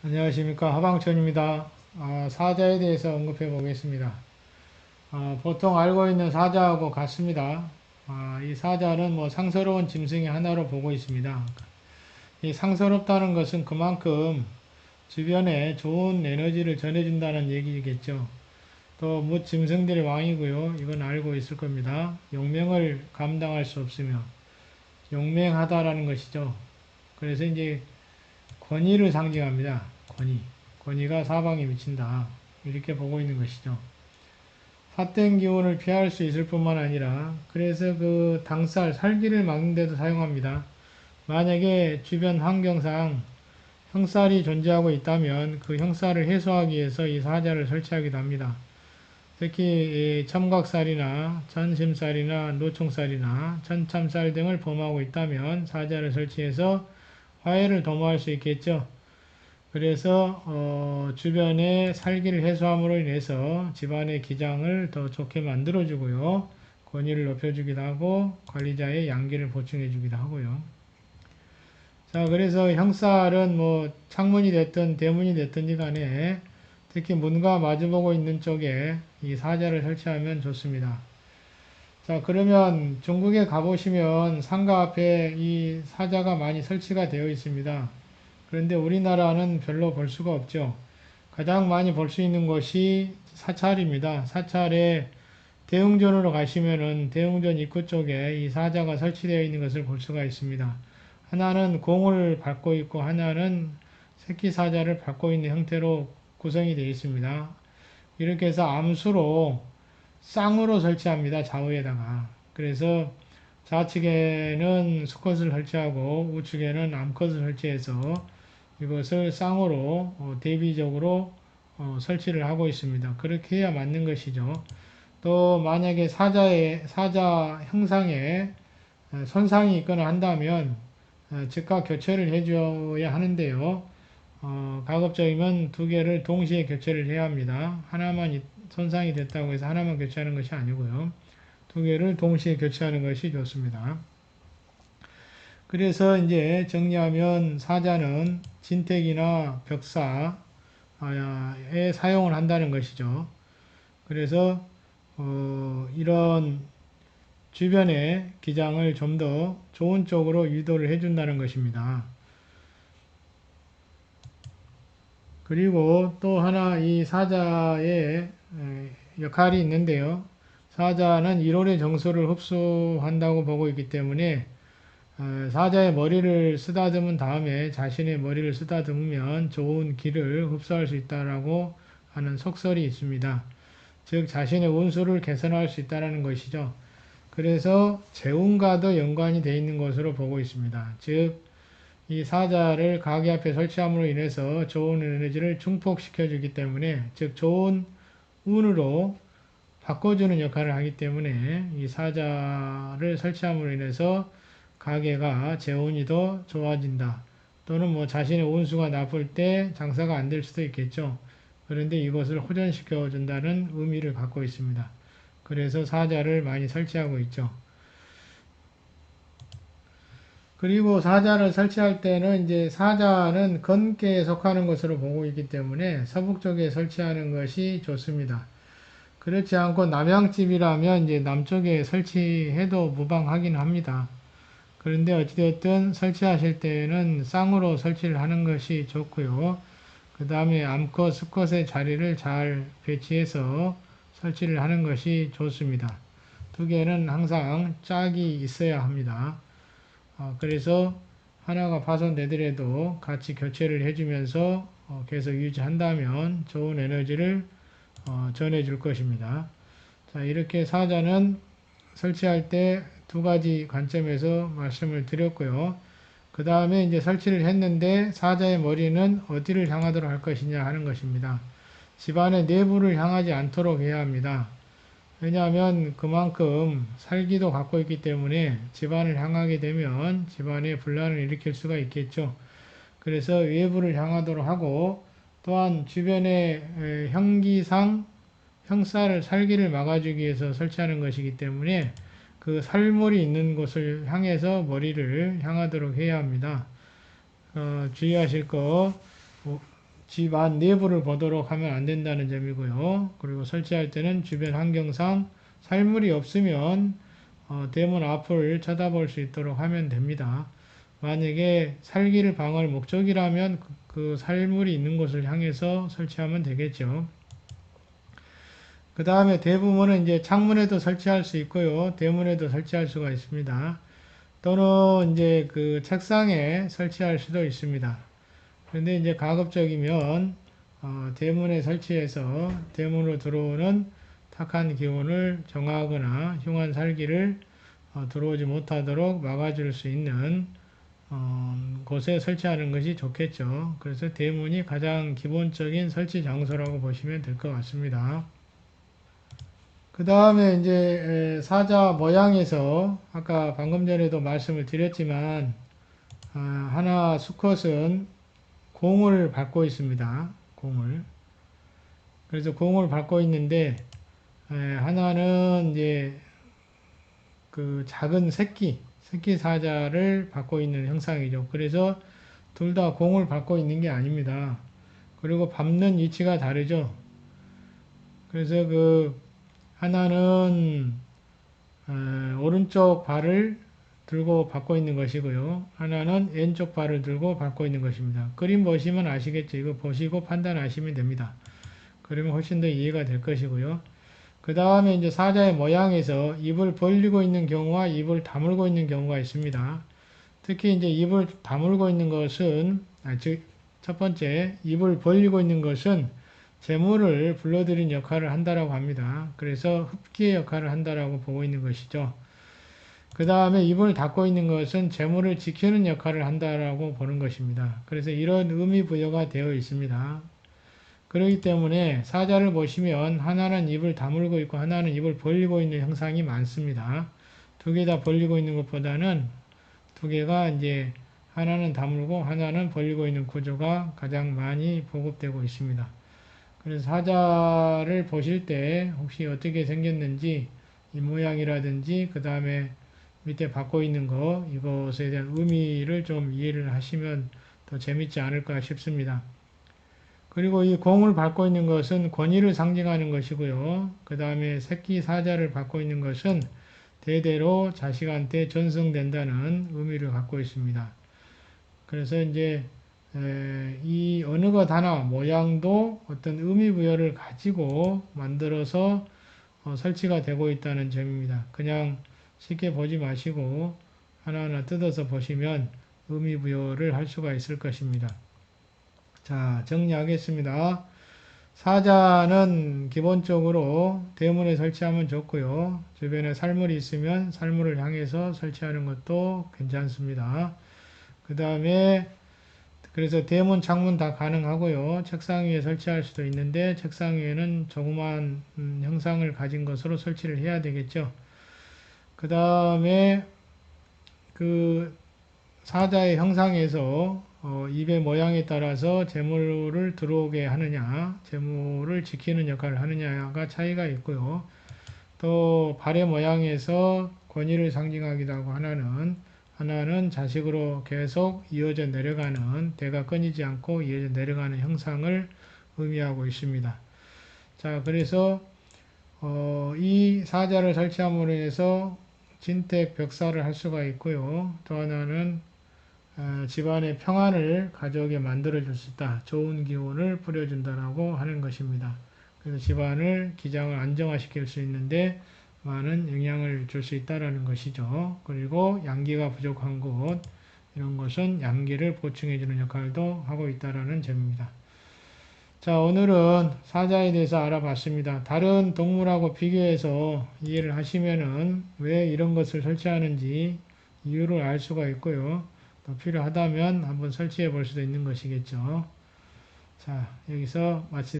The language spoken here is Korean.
안녕하십니까. 하방천입니다. 사자에 대해서 언급해 보겠습니다. 보통 알고 있는 사자하고 같습니다. 이 사자는 뭐 상서로운 짐승의 하나로 보고 있습니다. 이 상서롭다는 것은 그만큼 주변에 좋은 에너지를 전해준다는 얘기겠죠. 또 무 짐승들의 왕이고요. 이건 알고 있을 겁니다. 용맹을 감당할 수 없으며 용맹하다라는 것이죠. 그래서 이제 권위를 상징합니다. 권위. 권위가 사방에 미친다. 이렇게 보고 있는 것이죠. 삿된 기운을 피할 수 있을 뿐만 아니라 그래서 그 당살, 살기를 막는 데도 사용합니다. 만약에 주변 환경상 형살이 존재하고 있다면 그 형살을 해소하기 위해서 이 사자를 설치하기도 합니다. 특히 첨각살이나 전심살이나 노총살이나 천참살 등을 범하고 있다면 사자를 설치해서 화해를 도모할 수 있겠죠. 그래서 주변의 살기를 해소함으로 인해서 집안의 기장을 더 좋게 만들어주고요. 권위를 높여주기도 하고 관리자의 양기를 보충해주기도 하고요. 자, 그래서 형살은 뭐 창문이 됐든 대문이 됐든지 간에 특히 문과 마주보고 있는 쪽에 이 사자를 설치하면 좋습니다. 자, 그러면 중국에 가보시면 상가 앞에 이 사자가 많이 설치가 되어 있습니다. 그런데 우리나라는 별로 볼 수가 없죠. 가장 많이 볼 수 있는 것이 사찰입니다. 사찰에 대웅전으로 가시면은 대웅전 입구 쪽에 이 사자가 설치되어 있는 것을 볼 수가 있습니다. 하나는 공을 밟고 있고 하나는 새끼 사자를 밟고 있는 형태로 구성이 되어 있습니다. 이렇게 해서 암수로 쌍으로 설치합니다. 좌우에다가. 그래서 좌측에는 수컷을 설치하고 우측에는 암컷을 설치해서 이것을 쌍으로 대비적으로 설치를 하고 있습니다. 그렇게 해야 맞는 것이죠. 또 만약에 사자 형상에 손상이 있거나 한다면 즉각 교체를 해줘야 하는데요. 가급적이면 두 개를 동시에 교체를 해야 합니다. 하나만 손상이 됐다고 해서 하나만 교체하는 것이 아니고요. 두 개를 동시에 교체하는 것이 좋습니다. 그래서 이제 정리하면 사자는 진택이나 벽사에 사용을 한다는 것이죠. 그래서 이런 주변의 기장을 좀 더 좋은 쪽으로 유도를 해준다는 것입니다. 그리고 또 하나 이 사자의 역할이 있는데요. 사자는 일월의 정수를 흡수한다고 보고 있기 때문에 사자의 머리를 쓰다듬은 다음에 자신의 머리를 쓰다듬으면 좋은 기를 흡수할 수 있다라고 하는 속설이 있습니다. 즉 자신의 운수를 개선할 수 있다는 것이죠. 그래서 재운과도 연관이 되어 있는 것으로 보고 있습니다. 즉 이 사자를 가게 앞에 설치함으로 인해서 좋은 에너지를 증폭시켜 주기 때문에 즉 좋은 운으로 바꿔주는 역할을 하기 때문에 이 사자를 설치함으로 인해서 가게가 재운이 더 좋아진다. 또는 뭐 자신의 운수가 나쁠 때 장사가 안 될 수도 있겠죠. 그런데 이것을 호전시켜 준다는 의미를 갖고 있습니다. 그래서 사자를 많이 설치하고 있죠. 그리고 사자를 설치할 때는 이제 사자는 건계에 속하는 것으로 보고 있기 때문에 서북 쪽에 설치하는 것이 좋습니다. 그렇지 않고 남향집이라면 이제 남쪽에 설치해도 무방하긴 합니다. 그런데 어찌되었든 설치하실 때는 쌍으로 설치를 하는 것이 좋고요. 그 다음에 암컷, 수컷의 자리를 잘 배치해서 설치를 하는 것이 좋습니다. 두 개는 항상 짝이 있어야 합니다. 그래서 하나가 파손되더라도 같이 교체를 해주면서 계속 유지한다면 좋은 에너지를 전해줄 것입니다. 자, 이렇게 사자는 설치할 때 두 가지 관점에서 말씀을 드렸고요. 그 다음에 이제 설치를 했는데 사자의 머리는 어디를 향하도록 할 것이냐 하는 것입니다. 집안의 내부를 향하지 않도록 해야 합니다. 왜냐하면 그만큼 살기도 갖고 있기 때문에 집안을 향하게 되면 집안에 분란을 일으킬 수가 있겠죠. 그래서 외부를 향하도록 하고 또한 주변의 형기상 형살을 살기를 막아주기 위해서 설치하는 것이기 때문에 그 살물이 있는 곳을 향해서 머리를 향하도록 해야 합니다. 주의하실 거 집 안 내부를 보도록 하면 안 된다는 점이고요. 그리고 설치할 때는 주변 환경상 살물이 없으면 대문 앞을 쳐다볼 수 있도록 하면 됩니다. 만약에 살기를 방어할 목적이라면 그 살물이 있는 곳을 향해서 설치하면 되겠죠. 그 다음에 대부분은 이제 창문에도 설치할 수 있고요. 대문에도 설치할 수가 있습니다. 또는 이제 그 책상에 설치할 수도 있습니다. 그런데 이제 가급적이면 대문에 설치해서 대문으로 들어오는 탁한 기운을 정하거나 흉한 살기를 들어오지 못하도록 막아줄 수 있는 곳에 설치하는 것이 좋겠죠. 그래서 대문이 가장 기본적인 설치 장소라고 보시면 될 것 같습니다. 그 다음에 이제 사자 모양에서 아까 방금 전에도 말씀을 드렸지만 하나 수컷은 공을 밟고 있습니다. 공을. 그래서 공을 밟고 있는데 하나는 이제 그 작은 새끼 사자를 밟고 있는 형상이죠. 그래서 둘 다 공을 밟고 있는 게 아닙니다. 그리고 밟는 위치가 다르죠. 그래서 그 하나는 오른쪽 발을 들고 밟고 있는 것이고요. 하나는 왼쪽 발을 들고 밟고 있는 것입니다. 그림 보시면 아시겠죠. 이거 보시고 판단하시면 됩니다. 그러면 훨씬 더 이해가 될 것이고요. 그 다음에 이제 사자의 모양에서 입을 벌리고 있는 경우와 입을 다물고 있는 경우가 있습니다. 특히 이제 입을 다물고 있는 것은, 즉, 첫 번째, 입을 벌리고 있는 것은 재물을 불러들인 역할을 한다라고 합니다. 그래서 흡기의 역할을 한다라고 보고 있는 것이죠. 그 다음에 입을 닫고 있는 것은 재물을 지키는 역할을 한다라고 보는 것입니다. 그래서 이런 의미 부여가 되어 있습니다. 그렇기 때문에 사자를 보시면 하나는 입을 다물고 있고 하나는 입을 벌리고 있는 형상이 많습니다. 두 개 다 벌리고 있는 것보다는 두 개가 이제 하나는 다물고 하나는 벌리고 있는 구조가 가장 많이 보급되고 있습니다. 그래서 사자를 보실 때 혹시 어떻게 생겼는지 이 모양이라든지 그 다음에 밑에 받고 있는 거 이것에 대한 의미를 좀 이해를 하시면 더 재밌지 않을까 싶습니다. 그리고 이 공을 밟고 있는 것은 권위를 상징하는 것이고요. 그 다음에 새끼 사자를 밟고 있는 것은 대대로 자식한테 전승된다는 의미를 갖고 있습니다. 그래서 이제 이 어느 것 하나 모양도 어떤 의미 부여를 가지고 만들어서 설치가 되고 있다는 점입니다. 그냥 쉽게 보지 마시고 하나하나 뜯어서 보시면 의미 부여를 할 수가 있을 것입니다. 자, 정리하겠습니다. 사자는 기본적으로 대문에 설치하면 좋고요. 주변에 살물이 있으면 살물을 향해서 설치하는 것도 괜찮습니다. 그 다음에 그래서 대문, 창문 다 가능하고요. 책상 위에 설치할 수도 있는데 책상 위에는 조그만 형상을 가진 것으로 설치를 해야 되겠죠. 그 다음에 그 사자의 형상에서 입의 모양에 따라서 재물을 들어오게 하느냐, 재물을 지키는 역할을 하느냐가 차이가 있고요. 또 발의 모양에서 권위를 상징하기도 하고 하나는 자식으로 계속 이어져 내려가는, 대가 끊이지 않고 이어져 내려가는 형상을 의미하고 있습니다. 자, 그래서 이 사자를 설치함으로 해서 진택 벽사를 할 수가 있고요. 또 하나는 집안의 평안을 가져오게 만들어줄 수 있다. 좋은 기운을 뿌려준다라고 하는 것입니다. 그래서 집안을 기장을 안정화시킬 수 있는데 많은 영향을 줄 수 있다라는 것이죠. 그리고 양기가 부족한 곳 이런 것은 양기를 보충해주는 역할도 하고 있다라는 점입니다. 자, 오늘은 사자에 대해서 알아봤습니다. 다른 동물하고 비교해서 이해를 하시면은 왜 이런 것을 설치하는지 이유를 알 수가 있고요. 또 필요하다면 한번 설치해 볼 수도 있는 것이겠죠. 자, 여기서 마치